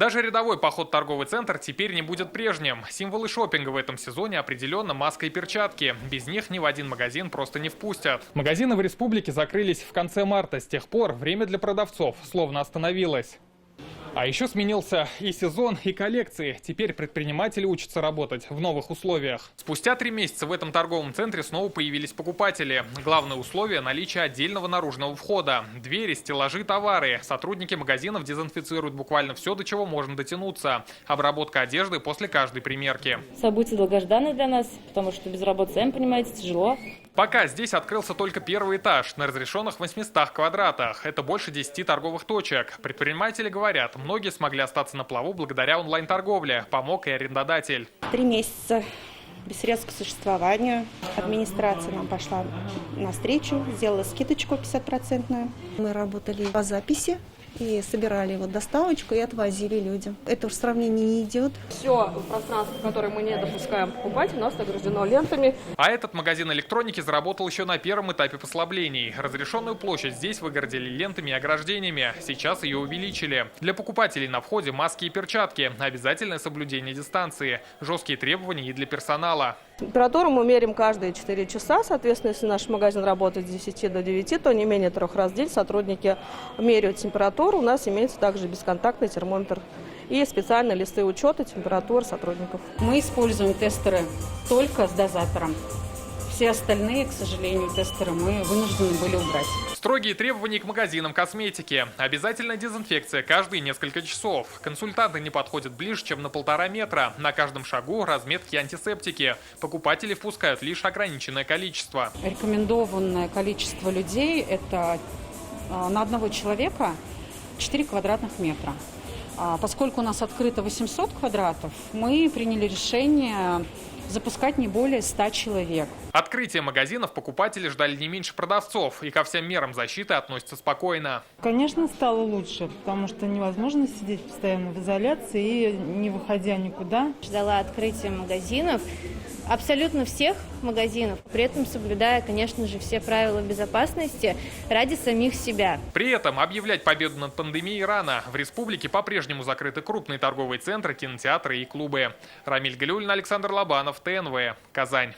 Даже рядовой поход в торговый центр теперь не будет прежним. Символы шопинга в этом сезоне определенно маска и перчатки. Без них ни в один магазин просто не впустят. Магазины в республике закрылись в конце марта. С тех пор время для продавцов словно остановилось. А еще сменился и сезон, и коллекции. Теперь предприниматели учатся работать в новых условиях. Спустя 3 месяца в этом торговом центре снова появились покупатели. Главное условие – наличие отдельного наружного входа. Двери, стеллажи, товары. Сотрудники магазинов дезинфицируют буквально все, до чего можно дотянуться. Обработка одежды после каждой примерки. Событие долгожданное для нас, потому что без работы, сами понимаете, тяжело. Пока здесь открылся только первый этаж на разрешенных 800 квадратах. Это больше 10 торговых точек. Предприниматели говорят, многие смогли остаться на плаву благодаря онлайн-торговле. Помог и арендодатель. 3 месяца без средств к существованию. Администрация нам пошла навстречу, сделала скидочку 50%. Мы работали по записи и собирали доставочку и отвозили людям. Это уж сравнение не идет. Все пространство, которое мы не допускаем покупать, у нас ограждено лентами. А этот магазин электроники заработал еще на первом этапе послаблений. Разрешенную площадь здесь выгородили лентами и ограждениями. Сейчас ее увеличили. Для покупателей на входе маски и перчатки. Обязательное соблюдение дистанции. Жесткие требования и для персонала. Температуру мы меряем каждые 4 часа. Соответственно, если наш магазин работает с 10 до 9, то не менее 3 раз в день сотрудники меряют температуру. У нас имеется также бесконтактный термометр и специальные листы учета температур сотрудников. Мы используем тестеры только с дозатором. Все остальные, к сожалению, тестеры мы вынуждены были убрать. Строгие требования к магазинам косметики. Обязательная дезинфекция каждые несколько часов. Консультанты не подходят ближе, чем на 1,5 метра. На каждом шагу разметки антисептики. Покупатели впускают лишь ограниченное количество. Рекомендованное количество людей – это на одного человека 4 квадратных метра. Поскольку у нас открыто 800 квадратов, мы приняли решение запускать не более 100 человек. Открытие магазинов покупатели ждали не меньше продавцов и ко всем мерам защиты относятся спокойно. Конечно, стало лучше, потому что невозможно сидеть постоянно в изоляции и не выходя никуда. Ждала открытия магазинов, абсолютно всех магазинов, при этом соблюдая, конечно же, все правила безопасности ради самих себя. При этом объявлять победу над пандемией рано. В республике по-прежнему закрыты крупные торговые центры, кинотеатры и клубы. Рамиль Галиуллин, Александр Лобанов, ТНВ, Казань.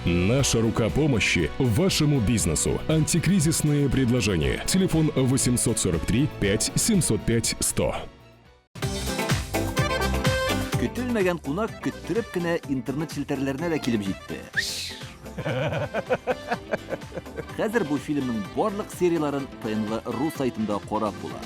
Наша рука помощи вашему бизнесу. Антикризисные предложения. Телефон 843 5 705 100. Көтелмәгән кунак көттөреп кенә интернет челтәрләренә дә килеп җитте. Хәзер бу фильмның барлык серияларын ТНВ.ру сайтында карап була.